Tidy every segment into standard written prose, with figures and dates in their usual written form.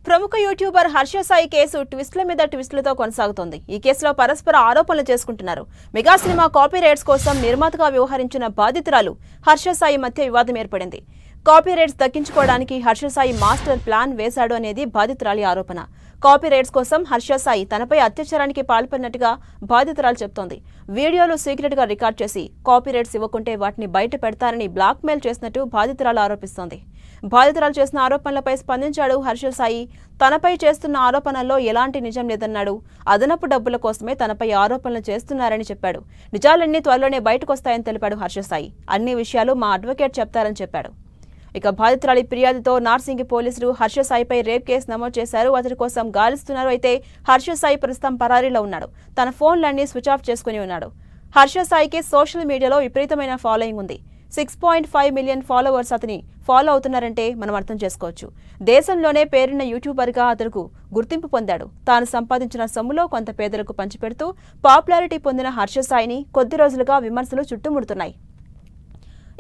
ప్రముఖ YouTuber Harsha Sai case ట్విస్ట్ల మీద ట్విస్ట్లతో కొనసాగుతోంది. ఈ కేసులో పరస్పర ఆరోపణలు చేసుకుంటున్నారు. మెగా సినిమా కాపీరైట్స్ కోసం నిర్మాతగా వ్యవహరించిన బాధితురాలు హర్ష సాయి మధ్య వివాదం ఏర్పడింది. కాపీరైట్స్ దక్కించుకోవడానికి హర్ష సాయి మాస్టర్ ప్లాన్ వేశాడు అనేది బాధితురాలి ఆరోపణ. కాపీరైట్స్ కోసం హర్ష సాయి తనపై అత్యాచారానికి పాల్పడినట్టుగా బాధితురాలు చెబుతోంది. వీడియోలు సీక్రెట్ గా రికార్డ్ చేసి కాపీరైట్స్ ఇవ్వకుంటే వాటిని బయట పెడతారని బ్లాక్మెయిల్ చేసినట్టు బాధితురాలు ఆరోపిస్తోంది. బాధితురాలు చేసిన ఆరోపణలపై స్పందించాడు హర్ష సాయి. తనపై చేస్తున్న ఆరోపణల్లో ఎలాంటి నిజం లేదన్నాడు. అదనపు డబ్బుల కోసమే తనపై ఆరోపణలు చేస్తున్నారని చెప్పాడు. నిజాలన్నీ త్వరలోనే బయటకొస్తాయని తెలిపాడు హర్ష సాయి. అన్ని విషయాలు మా అడ్వకేట్ చెప్తారని చెప్పాడు. ఇక బాధితురాలి ఫిర్యాదుతో నార్సింగి పోలీసులు హర్ష సాయిపై రేప్ కేసు నమోదు చేశారు. అతడి కోసం గాలిస్తున్నారు. అయితే హర్ష సాయి ప్రస్తుతం పరారీలో ఉన్నాడు. తన ఫోన్లన్నీ స్విచ్ ఆఫ్ చేసుకుని ఉన్నాడు. హర్ష సాయికి సోషల్ మీడియాలో విపరీతమైన ఫాలోయింగ్ ఉంది. 6.5 మిలియన్ ఫాలోవర్స్ అతని ఫాలో అవుతున్నారంటే మనం అర్థం చేసుకోవచ్చు. దేశంలోనే పేరున్న యూట్యూబర్గా అతను గుర్తింపు పొందాడు. తాను సంపాదించిన సొమ్ములో కొంత పేదలకు పంచిపెడుతూ పాపులారిటీ పొందిన హర్ష సాయిని కొద్ది రోజులుగా విమర్శలు చుట్టుముడుతున్నాయి.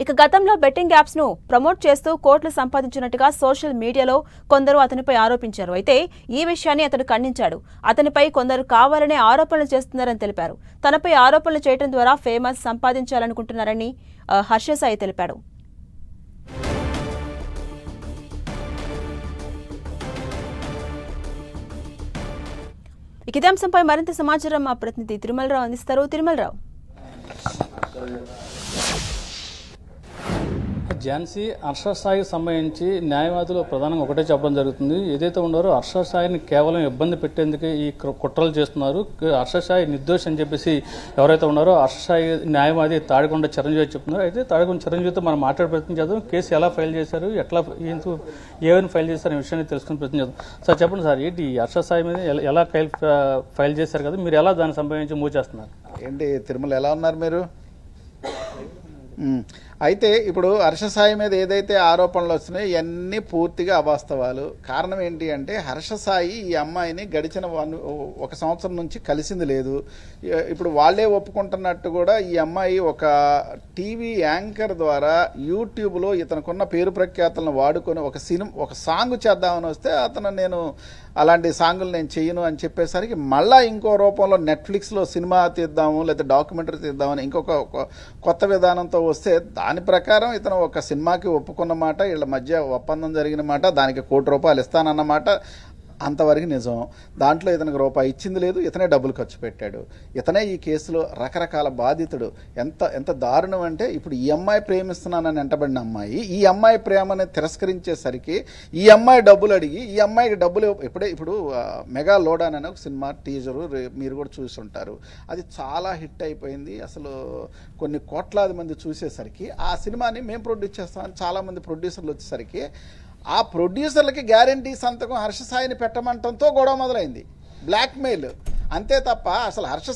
ఇక గతంలో బెట్టింగ్ యాప్స్ ను ప్రమోట్ చేస్తూ కోట్లు సంపాదించినట్టుగా సోషల్ మీడియాలో కొందరు అతనిపై ఆరోపించారు. అయితే ఈ విషయాన్ని అతడు ఖండించాడు. అతనిపై కొందరు కావాలనే ఆరోపణలు చేస్తున్నారని తెలిపారు. తనపై ఆరోపణలు చేయడం ద్వారా ఫేమస్ సంపాదించాలనుకుంటున్నారని హర్ష సాయి తెలిపాడు. ఇదే అంశంపై మరింత సమాచారం మా ప్రతినిధి తిరుమలరావు అందిస్తారు. తిరుమలరావు, ఝాన్సీ హర్ష సాయికి సంబంధించి న్యాయవాదులు ప్రధానంగా ఒకటే చెప్పడం జరుగుతుంది. ఏదైతే ఉన్నారో హర్ష సాయిని కేవలం ఇబ్బంది పెట్టేందుకే ఈ కుట్రలు చేస్తున్నారు. హర్ష సాయి నిర్దోషి అని చెప్పేసి ఎవరైతే ఉన్నారో హర్ష సాయి న్యాయవాది తాడికొండ చిరంజీవి చెప్తున్నారు. అయితే తాడికొండ చిరంజీవితో మనం మాట్లాడే ప్రయత్నం చేద్దాం. కేసు ఎలా ఫైల్ చేశారు, ఎట్లా ఏమైనా ఫైల్ చేశారు అనే విషయాన్ని తెలుసుకునే ప్రయత్నం చేద్దాం. సార్ చెప్పండి సార్, ఏంటి హర్ష సాయి మీద ఎలా ఫైల్ చేశారు కదా, మీరు ఎలా దానికి సంబంధించి మూవ్ చేస్తున్నారు? ఏంటి తిరుమల, ఎలా ఉన్నారు మీరు? అయితే ఇప్పుడు హర్ష సాయి మీద ఏదైతే ఆరోపణలు వస్తున్నాయో ఇవన్నీ పూర్తిగా అవాస్తవాలు. కారణం ఏంటి అంటే హర్ష సాయి ఈ అమ్మాయిని గడిచిన 1 సంవత్సరం నుంచి కలిసింది లేదు. ఇప్పుడు వాళ్ళే ఒప్పుకుంటున్నట్టు కూడా ఈ అమ్మాయి ఒక టీవీ యాంకర్ ద్వారా యూట్యూబ్లో ఇతనుకున్న పేరు ప్రఖ్యాతులను వాడుకొని ఒక సాంగ్ చేద్దామని వస్తే అతను నేను అలాంటి సాంగులు నేను చెయ్యను అని చెప్పేసరికి మళ్ళీ ఇంకో రూపంలో నెట్ఫ్లిక్స్లో సినిమా తీద్దాము లేదా డాక్యుమెంటరీ తీద్దామని ఇంకొక కొత్త విధానంతో వస్తే దాని ప్రకారం ఇతను ఒక సినిమాకి ఒప్పుకున్నమాట, వీళ్ళ మధ్య ఒప్పందం జరిగిన మాట, దానికి ₹1 కోటి ఇస్తానన్నమాట. అంతవరకు నిజం. దాంట్లో ఇతనికి రూపాయి ఇచ్చింది లేదు, ఇతనే డబ్బులు ఖర్చు పెట్టాడు. ఇతనే ఈ కేసులో రకరకాల బాధితుడు. ఎంత దారుణం అంటే ఇప్పుడు ఈ అమ్మాయి ప్రేమిస్తున్నానని వెంటబడిన అమ్మాయి ఈ అమ్మాయి ప్రేమని తిరస్కరించేసరికి ఈ అమ్మాయి డబ్బులు అడిగి ఈ అమ్మాయికి డబ్బులు ఇప్పుడు మెగా లోడాన్ అనే ఒక సినిమా టీజరు మీరు కూడా చూసి ఉంటారు. అది చాలా హిట్ అయిపోయింది. అసలు కొన్ని కోట్లాది మంది చూసేసరికి ఆ సినిమాని మేము ప్రొడ్యూస్ చేస్తామని చాలామంది ప్రొడ్యూసర్లు వచ్చేసరికి ఆ ప్రొడ్యూసర్లకి గ్యారంటీ సంతకం హర్ష సాయిని పెట్టమంటంతో గొడవ మొదలైంది. బ్లాక్మెయిల్ అంతే తప్ప అసలు హర్ష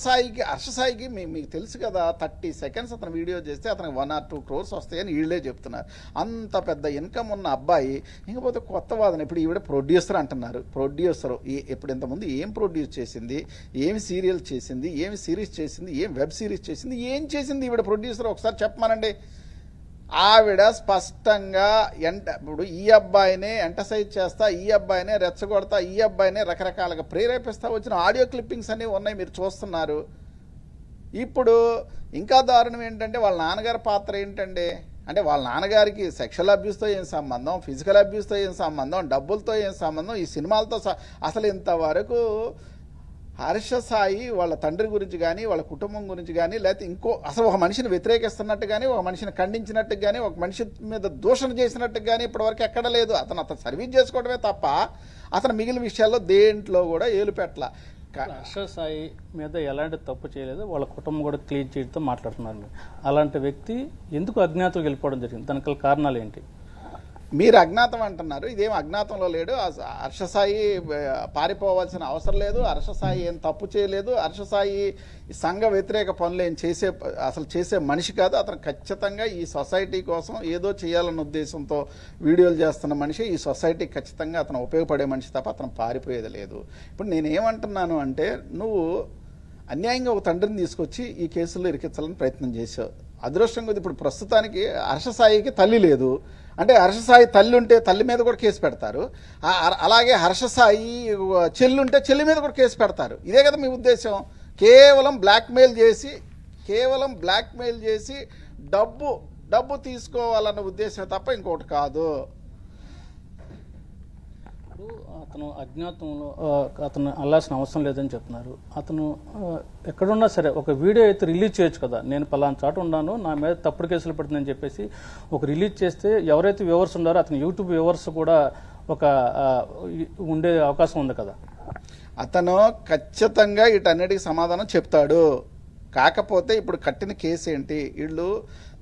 సాయికి మీకు తెలుసు కదా, 30 సెకండ్స్ అతను వీడియో చేస్తే అతనికి 1 or 2 crores వస్తాయని వీళ్ళే చెప్తున్నారు. అంత పెద్ద ఇన్కమ్ ఉన్న అబ్బాయి ఇంకపోతే కొత్త వాదన. ఇప్పుడు ఈవిడ ప్రొడ్యూసర్ అంటున్నారు. ప్రొడ్యూసర్ ఇప్పుడు ఇంతకుముందు ఏం ప్రొడ్యూస్ చేసింది, ఏమి సీరియల్ చేసింది, ఏమి సిరీస్ చేసింది, ఏం వెబ్ సిరీస్ చేసింది, ఏం చేసింది ఈవిడ ప్రొడ్యూసర్ ఒకసారి చెప్పమనండి. ఆవిడ స్పష్టంగా ఇప్పుడు ఈ అబ్బాయినే ఎంటసైజ్ చేస్తా, ఈ అబ్బాయినే రెచ్చగొడతా, ఈ అబ్బాయినే రకరకాలుగా ప్రేరేపిస్తా వచ్చిన ఆడియో క్లిప్పింగ్స్ అనేవి ఉన్నాయి, మీరు చూస్తున్నారు. ఇప్పుడు ఇంకా దారుణం ఏంటంటే వాళ్ళ నాన్నగారి పాత్ర ఏంటంటే అంటే వాళ్ళ నాన్నగారికి సెక్షువల్ అబ్యూస్తో ఏం సంబంధం, ఫిజికల్ అబ్యూస్తో ఏం సంబంధం, డబ్బులతో ఏం సంబంధం, ఈ సినిమాలతో అసలు ఇంతవరకు హర్ష సాయి వాళ్ళ తండ్రి గురించి కానీ వాళ్ళ కుటుంబం గురించి కానీ లేకపోతే అసలు ఒక మనిషిని వ్యతిరేకిస్తున్నట్టు కానీ ఒక మనిషిని ఖండించినట్టు కానీ ఒక మనిషి మీద దూషణ చేసినట్టు కానీ ఇప్పటివరకు ఎక్కడ లేదు. అతను సర్వీస్ చేసుకోవడమే తప్ప అతను మిగిలిన విషయాల్లో దేంట్లో కూడా ఏలు పెట్టల. హర్ష సాయి మీద ఎలాంటి తప్పు చేయలేదు, వాళ్ళ కుటుంబం కూడా క్లీన్ చేయడంతో మాట్లాడుతున్నారు. అలాంటి వ్యక్తి ఎందుకు అజ్ఞాతం వెళ్ళిపోవడం జరిగింది, దానికి కారణాలు ఏంటి? మీరు అజ్ఞాతం అంటున్నారు, ఇదేం అజ్ఞాతంలో లేడు. హర్ష సాయి పారిపోవాల్సిన అవసరం లేదు. హర్ష సాయి ఏం తప్పు చేయలేదు. హర్ష సాయి సంఘ వ్యతిరేక పనులు ఏం చేసే మనిషి కాదు. అతను ఖచ్చితంగా ఈ సొసైటీ కోసం ఏదో చేయాలన్న ఉద్దేశంతో వీడియోలు చేస్తున్న మనిషి. ఈ సొసైటీకి ఖచ్చితంగా అతను ఉపయోగపడే మనిషి తప్ప అతను పారిపోయేది లేదు. ఇప్పుడు నేనేమంటున్నాను అంటే నువ్వు అన్యాయంగా ఒక తండ్రిని తీసుకొచ్చి ఈ కేసులో ఇరికించాలని ప్రయత్నం చేశావు. అదృష్టం కొద్ది ఇప్పుడు ప్రస్తుతానికి హర్ష సాయికి తల్లి లేదు అంటే హర్ష సాయి తల్లి ఉంటే తల్లి మీద కూడా కేసు పెడతారు, అలాగే హర్ష సాయి చెల్లి ఉంటే చెల్లి మీద కూడా కేసు పెడతారు. ఇదే కదా మీ ఉద్దేశం? కేవలం బ్లాక్మెయిల్ చేసి డబ్బు తీసుకోవాలన్న ఉద్దేశం తప్ప ఇంకోటి కాదు. అతను అజ్ఞాతంలో అతను అల్లాల్సిన అవసరం లేదని చెప్తున్నారు. అతను ఎక్కడున్నా సరే ఒక వీడియో అయితే రిలీజ్ చేయొచ్చు కదా, నేను పలానా చాటు ఉన్నాను, నా మీద తప్పుడు కేసులు పెడుతుందని చెప్పేసి ఒక రిలీజ్ చేస్తే ఎవరైతే వ్యూవర్స్ ఉన్నారో అతను యూట్యూబ్ వ్యూవర్స్ కూడా ఒక ఉండే అవకాశం ఉంది కదా. అతను ఖచ్చితంగా వీటన్నిటికీ సమాధానం చెప్తాడు. కాకపోతే ఇప్పుడు కట్టిన కేసు ఏంటి, వీళ్ళు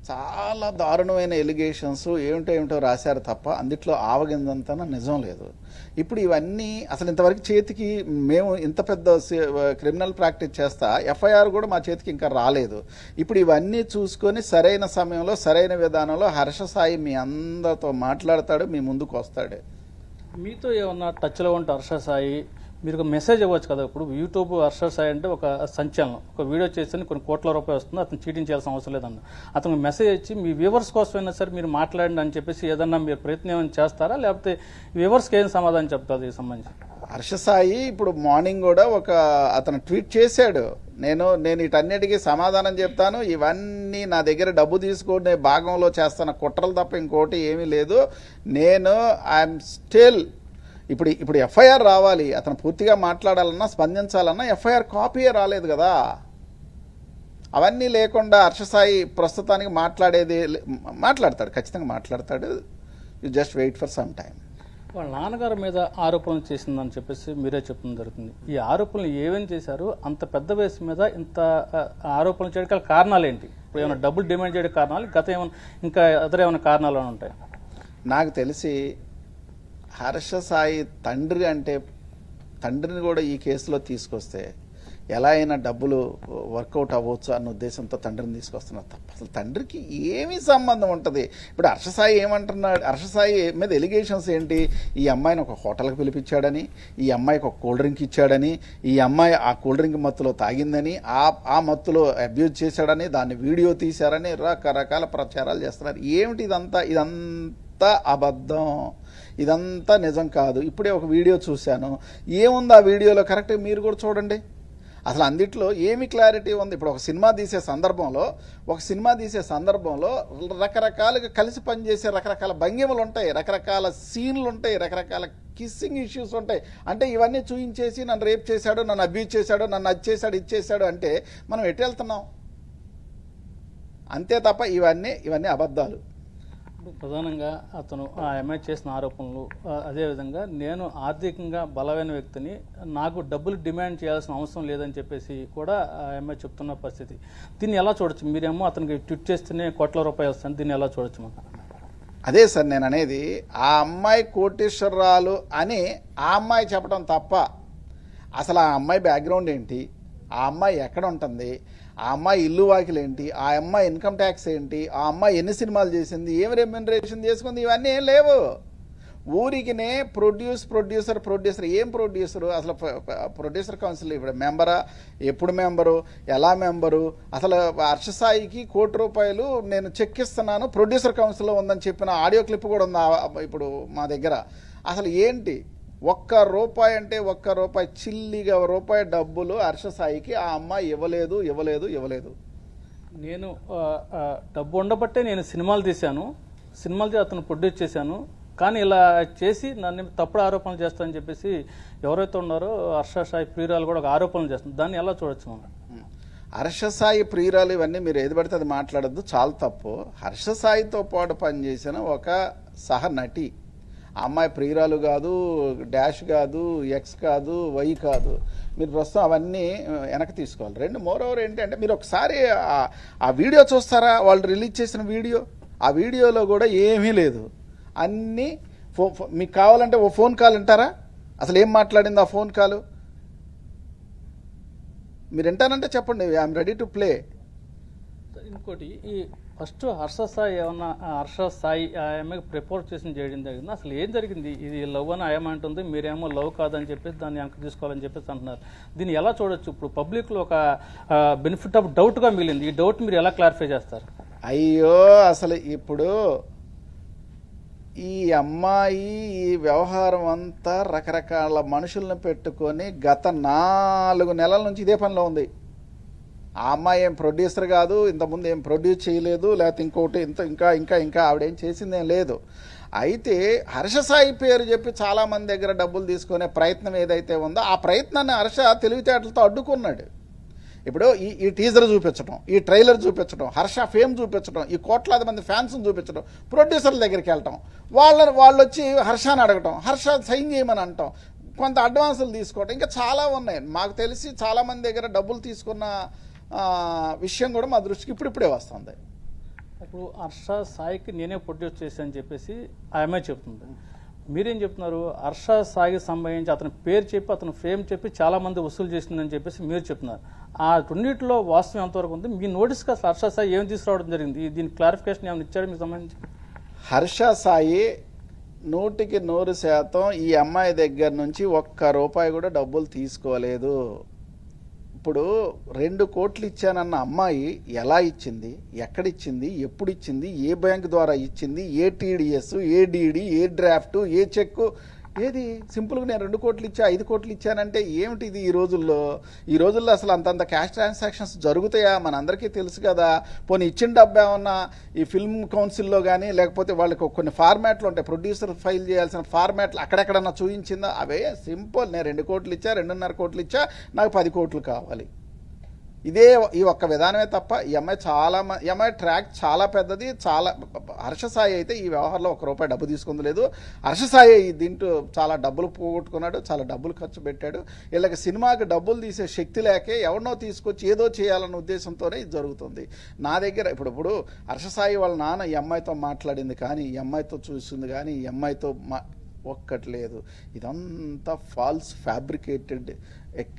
చాలా దారుణమైన ఎలిగేషన్స్ ఏమిటో రాశారు తప్ప అందుట్లో ఆవగిందంతా నిజం లేదు. ఇప్పుడు ఇవన్నీ అసలు ఇంతవరకు చేతికి మేము ఇంత పెద్ద క్రిమినల్ ప్రాక్టీస్ చేస్తా ఎఫ్ఐఆర్ కూడా మా చేతికి ఇంకా రాలేదు. ఇప్పుడు ఇవన్నీ చూసుకొని సరైన సమయంలో సరైన విధానంలో హర్ష సాయి మీ అందరితో మాట్లాడతాడు, మీ ముందుకు వస్తాడు. మీతో ఏమన్నా టచ్లో ఉంటే హర్ష సాయి మీరు ఒక మెసేజ్ ఇవ్వచ్చు కదా. ఇప్పుడు యూట్యూబ్ హర్ష సాయి అంటే ఒక సంచలనం, ఒక వీడియో చేస్తే కొన్ని కోట్ల రూపాయలు వస్తుంది, అతను చీటింగ్ చేయాల్సిన అవసరం లేదన్న అతను మెసేజ్ ఇచ్చి మీ వ్యూవర్స్ కోసమైనా సరే మీరు మాట్లాడండి అని చెప్పేసి ఏదన్నా మీరు ప్రయత్నం ఏమైనా చేస్తారా, లేకపోతే వ్యూవర్స్కి ఏం సమాధానం చెప్తారు ఈ సంబంధించి? హర్ష సాయి ఇప్పుడు మార్నింగ్ కూడా అతను ట్వీట్ చేశాడు, నేను వీటన్నిటికీ సమాధానం చెప్తాను, ఇవన్నీ నా దగ్గర డబ్బు తీసుకునే భాగంలో చేస్తున్న కుట్రలు తప్ప ఇంకోటి ఏమీ లేదు, నేను ఐఎమ్ స్టిల్ ఇప్పుడు ఎఫ్ఐఆర్ రావాలి, అతను పూర్తిగా మాట్లాడాలన్నా స్పందించాలన్నా ఎఫ్ఐఆర్ కాపీయే రాలేదు కదా. అవన్నీ లేకుండా హర్ష సాయి ప్రస్తుతానికి మాట్లాడతాడు, ఖచ్చితంగా మాట్లాడతాడు. You just wait for some time. వాళ్ళ నాన్నగారి మీద ఆరోపణలు చేసిందని చెప్పేసి మీరే చెప్పడం జరుగుతుంది. ఈ ఆరోపణలు ఏమేమి చేశారు, అంత పెద్ద వయసు మీద ఇంత ఆరోపణలు చేయడానికి కారణాలు ఏంటి? ఇప్పుడు ఏమైనా డబ్బులు డిమాండ్ చేయడానికి కారణాలు, గత ఏమైనా ఇంకా అదర్ ఏమైనా కారణాలు ఉంటాయి? నాకు తెలిసి హర్ష సాయి తండ్రిని కూడా ఈ కేసులో తీసుకొస్తే ఎలా అయినా డబ్బులు వర్కౌట్ అవ్వచ్చు అన్న ఉద్దేశంతో తండ్రిని తీసుకొస్తున్నారు తప్ప అసలు తండ్రికి ఏమీ సంబంధం ఉంటుంది? ఇప్పుడు హర్ష సాయి ఏమంటున్నాడు, హర్ష సాయి మీద ఎలిగేషన్స్ ఏంటి, ఈ అమ్మాయిని ఒక హోటల్కి పిలిపించాడని, ఈ అమ్మాయికి ఒక కూల్ డ్రింక్ ఇచ్చాడని, ఈ అమ్మాయి ఆ కూల్ డ్రింక్ మత్తులో తాగిందని, ఆ మత్తులో అబ్యూజ్ చేశాడని, దాన్ని వీడియో తీశారని రకరకాల ప్రచారాలు చేస్తున్నారు. ఏమిటి ఇదంతా అబద్ధం, ఇదంతా నిజం కాదు. ఇప్పుడే ఒక వీడియో చూశాను, ఏముంది ఆ వీడియోలో కరెక్ట్గా మీరు కూడా చూడండి. అసలు అందుట్లో ఏమి క్లారిటీ ఉంది? ఇప్పుడు ఒక సినిమా తీసే సందర్భంలో రకరకాలుగా కలిసి పనిచేసే రకరకాల భంగిమలు ఉంటాయి, రకరకాల సీన్లు ఉంటాయి, రకరకాల కిస్సింగ్ ఇష్యూస్ ఉంటాయి. అంటే ఇవన్నీ చూయించేసి నన్ను రేప్ చేశాడు, నన్ను అబ్యూజ్ చేశాడు, నన్ను అది చేశాడు, ఇది చేశాడు అంటే మనం ఎటు వెళ్తున్నాం? అంతే తప్ప ఇవన్నీ అబద్ధాలు. ప్రధానంగా అతను ఆ అమ్మాయి చేసిన ఆరోపణలు, అదేవిధంగా నేను ఆర్థికంగా బలమైన వ్యక్తిని, నాకు డబ్బులు డిమాండ్ చేయాల్సిన అవసరం లేదని చెప్పేసి కూడా ఆ అమ్మాయి చెప్తున్న పరిస్థితి. దీన్ని ఎలా చూడొచ్చు? మీరేమో అతనికి ట్వీట్ చేస్తేనే కోట్ల రూపాయలు వస్తాను, దీన్ని ఎలా చూడొచ్చు మనం? అదే సార్ నేను అనేది, ఆ అమ్మాయి కోటీశ్వరరాలు అని ఆ అమ్మాయి చెప్పడం తప్ప అసలు ఆ అమ్మాయి బ్యాక్గ్రౌండ్ ఏంటి, ఆ అమ్మాయి ఎక్కడ ఉంటుంది, ఆ అమ్మాయి ఇల్లు వాకిలు ఏంటి, ఆ అమ్మాయి ఇన్కమ్ ట్యాక్స్ ఏంటి, ఆ అమ్మాయి ఎన్ని సినిమాలు చేసింది, ఏమి రెమ్యూనరేషన్ చేసుకుంది, ఇవన్నీ ఏం లేవు. ఊరికినే ప్రొడ్యూసర్ ఏం ప్రొడ్యూసరు? అసలు ప్రొడ్యూసర్ కౌన్సిల్ ఇప్పుడు మెంబరా, ఎప్పుడు మెంబరు, ఎలా మెంబరు? అసలు హర్ష సాయికి రూ1 నేను చెక్ ఇస్తున్నాను ప్రొడ్యూసర్ కౌన్సిల్లో ఉందని చెప్పిన ఆడియో క్లిప్ కూడా ఉంది ఇప్పుడు మా దగ్గర. అసలు ఏంటి ₹1 అంటే ₹1 చిల్లిగా రూపాయి డబ్బులు హర్ష సాయికి ఆ అమ్మాయి ఇవ్వలేదు. నేను డబ్బు ఉండబట్టే నేను సినిమాలు తీశాను, అతను ప్రొడ్యూస్ చేశాను, కానీ ఇలా చేసి నన్ను తప్పుడు ఆరోపణలు చేస్తానని చెప్పేసి ఎవరైతే ఉన్నారో హర్ష సాయి ప్రియురాలు కూడా ఒక ఆరోపణలు చేస్తుంది. దాన్ని ఎలా చూడొచ్చు మనం? హర్ష సాయి ప్రియురాలు ఇవన్నీ మీరు ఏది పడితే అది మాట్లాడద్దు, చాలా తప్పు. హర్ష సాయితో పాటు పనిచేసిన ఒక సహ నటి, ఆ అమ్మాయి ప్రియురాలు కాదు, డాష్ కాదు, ఎక్స్ కాదు, వై కాదు. మీరు ప్రస్తుతం అవన్నీ వెనక్కి తీసుకోవాలి. రెండు మోరోవర్ ఏంటంటే మీరు ఒకసారి ఆ వీడియో చూస్తారా, వాళ్ళు రిలీజ్ చేసిన వీడియో, ఆ వీడియోలో కూడా ఏమీ లేదు. అన్నీ మీకు కావాలంటే ఓ ఫోన్ కాల్ వింటారా, అసలు ఏం మాట్లాడింది ఆ ఫోన్ కాల్ మీరు వింటానంటే చెప్పండి, ఐఎమ్ రెడీ టు ప్లే. ఇంకోటి, ఈ ఫస్ట్ హర్ష సాయి ఆమెకు ప్రపోజ్ చేసి చేయడం జరిగింది. అసలు ఏం జరిగింది? ఇది లవ్ అని ఆమె అంటుంది, మీరేమో లవ్ కాదని చెప్పేసి దాన్ని అంక తీసుకోవాలని చెప్పేసి అంటున్నారు. దీన్ని ఎలా చూడొచ్చు? ఇప్పుడు పబ్లిక్లో ఒక బెనిఫిట్ ఆఫ్ డౌట్గా మిగిలింది. ఈ డౌట్ మీరు ఎలా క్లారిఫై చేస్తారు? అయ్యో అసలు ఇప్పుడు ఈ అమ్మాయి ఈ వ్యవహారం అంతా రకరకాల మనుషులను పెట్టుకొని గత 4 నెలల నుంచి ఇదే పనిలో ఉంది. ఆ అమ్మాయి ఏం ప్రొడ్యూసర్ కాదు, ఇంతకుముందు ఏం ప్రొడ్యూస్ చేయలేదు, లేకపోతే ఇంకోటి ఇంకా ఆవిడేం చేసిందేం లేదు. అయితే హర్షసాయి పేరు చెప్పి చాలామంది దగ్గర డబ్బులు తీసుకునే ప్రయత్నం ఏదైతే ఉందో ఆ ప్రయత్నాన్ని హర్ష తెలివితేటలతో అడ్డుకున్నాడు. ఇప్పుడు ఈ టీజర్ చూపించడం, ఈ ట్రైలర్ చూపించడం, హర్ష ఫేమ్ చూపించడం, ఈ కోట్లాది మంది ఫ్యాన్స్ని చూపించడం, ప్రొడ్యూసర్ల దగ్గరికి వెళ్ళటం, వాళ్ళు వచ్చి హర్షని అడగటం, హర్ష సైన్ చేయమని అంటాం, కొంత అడ్వాన్సులు తీసుకోవటం, ఇంకా చాలా ఉన్నాయి. మాకు తెలిసి చాలామంది దగ్గర డబ్బులు తీసుకున్న విషయం కూడా మా దృష్టికి ఇప్పుడిప్పుడే వస్తుంది. ఇప్పుడు హర్ష సాయికి నేనే ప్రొడ్యూస్ చేశానని చెప్పేసి ఆ అమ్మాయి చెప్తుంది. మీరేం చెప్తున్నారు? హర్ష సాయికి సంబంధించి అతని పేరు చెప్పి అతను ఫేమ్ చెప్పి చాలా మంది వసూలు చేసిందని చెప్పేసి మీరు చెప్తున్నారు. ఆ రెండింటిలో వాస్తవం ఎంతవరకు ఉంది? మీ నోటీస్కి అసలు హర్ష సాయి ఏం తీసుకురావడం జరిగింది? దీని క్లారిఫికేషన్ ఏమైనా ఇచ్చాడు మీకు సంబంధించి? హర్ష సాయి 100% ఈ అమ్మాయి దగ్గర నుంచి ₹1 కూడా డబ్బులు తీసుకోలేదు. ఇప్పుడు 2 కోట్లు ఇచ్చానన్న అమ్మాయి ఎలా ఇచ్చింది, ఎక్కడిచ్చింది, ఎప్పుడు ఇచ్చింది, ఏ బ్యాంక్ ద్వారా ఇచ్చింది, ఏ టీడీఎస్, ఏ డీడీ, ఏ డ్రాఫ్ట్, ఏ చెక్కు, ఏది? సింపుల్గా నేను 2 కోట్లు ఇచ్చా, 5 కోట్లు ఇచ్చానంటే ఏమిటి ఇది? ఈ రోజుల్లో అసలు అంతంత క్యాష్ ట్రాన్సాక్షన్స్ జరుగుతాయా? మనందరికీ తెలుసు కదా. పోనీ ఇచ్చిన డబ్బు ఏమన్నా ఈ ఫిల్మ్ కౌన్సిల్లో కానీ లేకపోతే వాళ్ళకి కొన్ని ఫార్మాట్లు ఉంటాయి, ప్రొడ్యూసర్ ఫైల్ చేయాల్సిన ఫార్మాట్లు అక్కడెక్కడన్నా చూపించిందా? అవే సింపుల్, నేను 2 కోట్లు ఇచ్చా, 2.5 కోట్లు ఇచ్చా, నాకు 10 కోట్లు కావాలి. ఈ ఒక్క విధానమే తప్ప ఈ అమ్మాయి ట్రాక్ చాలా పెద్దది. హర్ష సాయి అయితే ఈ వ్యవహారంలో ₹1 డబ్బు తీసుకుంది లేదు. హర్ష సాయి దీంట్లో చాలా డబ్బులు పోగొట్టుకున్నాడు, చాలా డబ్బులు ఖర్చు పెట్టాడు. వీళ్ళకి సినిమాకి డబ్బులు తీసే శక్తి లేకే ఎవరినో తీసుకొచ్చి ఏదో చేయాలన్న ఉద్దేశంతోనే ఇది జరుగుతుంది. నా దగ్గర ఇప్పుడు హర్ష సాయి వాళ్ళ నాన్న ఈ అమ్మాయితో మాట్లాడింది కానీ, ఈ అమ్మాయితో చూసింది కానీ, ఈ అమ్మాయితో ఒక్కటి లేదు. ఇదంతా ఫాల్స్, ఫ్యాబ్రికేటెడ్,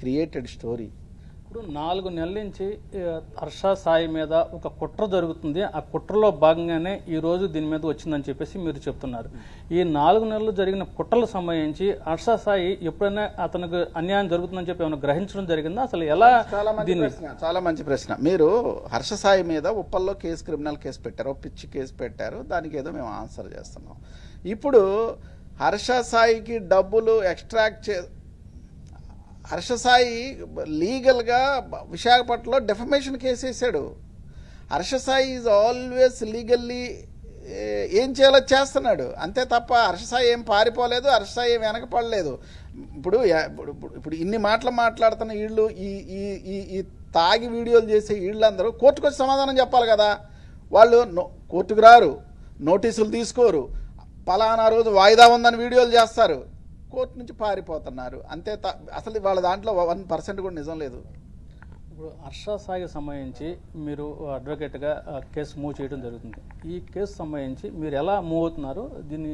క్రియేటెడ్ స్టోరీ. ఇప్పుడు 4 నెలల నుంచి హర్ష సాయి మీద ఒక కుట్ర జరుగుతుంది. ఆ కుట్రలో భాగంగానే ఈ రోజు దీని మీద వచ్చిందని చెప్పేసి మీరు చెప్తున్నారు. ఈ 4 నెలలు జరిగిన కుట్రలకు సంబంధించి హర్ష సాయి ఎప్పుడైనా అతనికి అన్యాయం జరుగుతుందని చెప్పి ఏమైనా గ్రహించడం జరిగిందా? అసలు ఎలా? చాలా మంచి ప్రశ్న. మీరు హర్ష సాయి మీద ఉప్పల్లో క్రిమినల్ కేసు పెట్టారు, పిచ్చి కేసు పెట్టారు. దానికి ఏదో మేము ఆన్సర్ చేస్తున్నాం. ఇప్పుడు హర్ష సాయికి డబ్బులు ఎక్స్ట్రాక్ట్ హర్ష సాయి లీగల్గా విశాఖపట్నంలో డెఫమేషన్ కేసు వేసాడు. Harsha Sai is always legally ఏం చేయాలో చేస్తున్నాడు అంతే తప్ప హర్ష సాయి ఏం పారిపోలేదు, హర్ష సాయి ఏం వెనకపడలేదు. ఇప్పుడు ఇన్ని మాటలు మాట్లాడుతున్న వీళ్ళు ఈ తాగి వీడియోలు చేసే వీళ్ళందరూ కోర్టుకు వచ్చి సమాధానం చెప్పాలి కదా. వాళ్ళు కోర్టుకు రారు, నోటీసులు తీసుకోరు, పలానా రోజు వాయిదా ఉందని వీడియోలు చేస్తారు, కోర్టు నుంచి పారిపోతున్నారు అంతే. అసలు వాళ్ళ దాంట్లో 1% కూడా నిజం లేదు. ఇప్పుడు హర్ష సాయికి సంబంధించి మీరు అడ్వకేట్గా కేసు మూవ్ చేయడం జరుగుతుంది. ఈ కేసు సంబంధించి మీరు ఎలా మూవ్ అవుతున్నారు? దీన్ని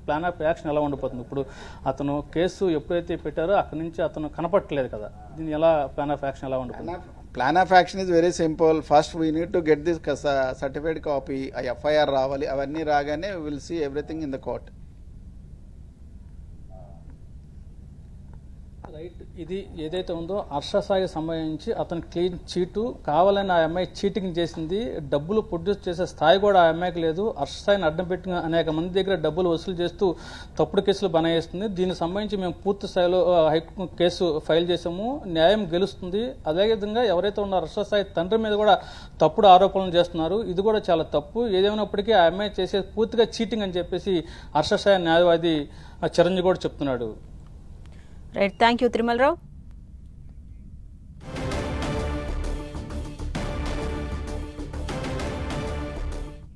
ప్లాన్ ఆఫ్ యాక్షన్ ఎలా ఉండిపోతుంది? ఇప్పుడు అతను కేసు ఎప్పుడైతే పెట్టారో అక్కడి నుంచి అతను కనపట్టలేదు కదా, దీన్ని ఎలా ప్లాన్ ఆఫ్ యాక్షన్ ఎలా ఉండిపోతుంది? Plan of action is very simple. First we need to get this certified copy, FIR రావాలి. అవన్నీ రాగానే will see everything in the court. Right. ఇది ఏదైతే ఉందో హర్ష సాయికి సంబంధించి అతను క్లీన్ చీటు కావాలని ఆ అమ్మాయి చీటింగ్ చేసింది, డబ్బులు ప్రొడ్యూస్ చేసే స్థాయి కూడా ఆ అమ్మాయికి లేదు. హర్ష సాయిని అడ్డం పెట్టిన అనేక మంది దగ్గర డబ్బులు వసూలు చేస్తూ తప్పుడు కేసులు బనాయిస్తుంది. దీనికి సంబంధించి మేము పూర్తి స్థాయిలో కేసు ఫైల్ చేసాము, న్యాయం గెలుస్తుంది. అదేవిధంగా ఎవరైతే ఉన్నారో హర్ష సాయి తండ్రి మీద కూడా తప్పుడు ఆరోపణలు చేస్తున్నారు, ఇది కూడా చాలా తప్పు. ఏదేమైనప్పటికీ ఆ అమ్మాయి చేసే పూర్తిగా చీటింగ్ అని చెప్పేసి హర్ష సాయి న్యాయవాది చిరంజీవి కూడా చెప్తున్నాడు. Right, thank you Tirumalarao.